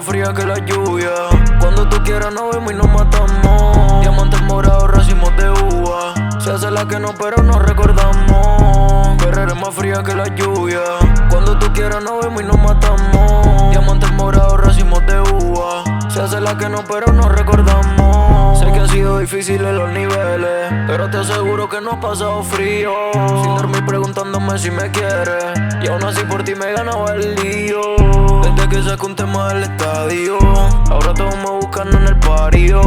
más fría que la lluvia. Cuando tú quieras nos vemos y nos matamos. Diamantes morados, racimos de uva. Se hace la que no, pero no recordamos. Perrera es más fría que la lluvia. Cuando tú quieras nos vemos y nos matamos. Diamantes morados, racimos de uva. Se hace la que no, pero no recordamos. Sé que ha sido difícil en los niveles, pero te aseguro que no has pasado frío. Sin dormir preguntándome si me quieres, y aún así por ti me ganaba el lío. Desde que saqué un tema del estadio, ahora todos me buscan en el patio.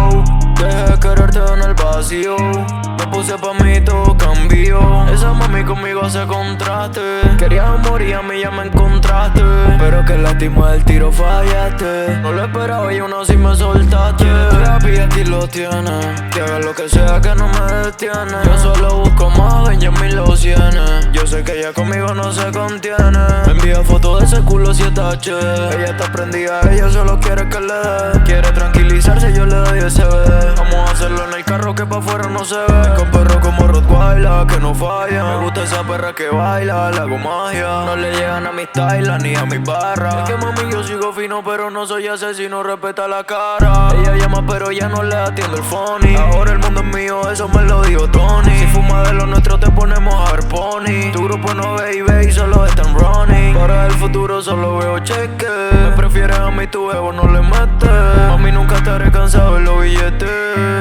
Dejé de quererte en el vacío, me puse pa' mí, todo cambió. Esa mami conmigo hace contraste. Querías amor y a mí ya me encontraste, pero que lástima del tiro fallaste. No lo esperaba y aún así me soltaste. Papi, aquí lo tienes, que haga lo que sea que no me detiene. Yo solo busco más, Benjamin lo tiene. Yo sé que ella conmigo no se contiene. Me envía fotos de ese culo 7H. Ella está prendida, ella solo quiere que le dé. Quiere tranquilizarse, yo le doy ese bebé. Vamos a hacerlo en el carro que pa' afuera no se ve. Con perro como Rottweiler que no falla. Me gusta esa perra que baila, le hago magia. No le llegan a mis stylas ni a mis barras. Es que mami yo sigo fino pero no soy asesino, respeta la cara. Ella llama pero ya no le atiendo el phone. Ahora el mundo es mío, eso me lo dijo Tony. Si fuma de lo nuestro te ponemos a ver pony. Tu grupo no ve y ve y solo están running. Para el futuro solo veo cheque. Me prefieres a mí, tu ego no le metes. A mí nunca estaré cansado de los billetes,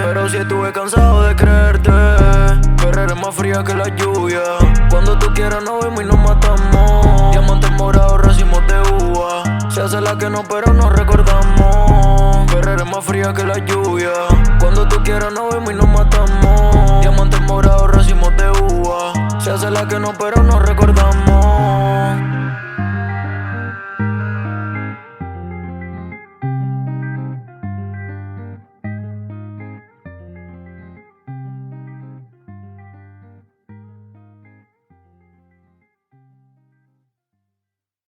pero sí estuve cansado de creerte. Perrera es más fría que la lluvia. Cuando tú quieras nos vemos y nos matamos. Diamantes morados, racimos de uva. Se hace la que no, pero no recordamos. Perrera es más fría que la lluvia. Cuando tú quieras nos vemos y nos matamos. Diamantes morados, racimos de uva. Se hace la que no, pero no recordamos.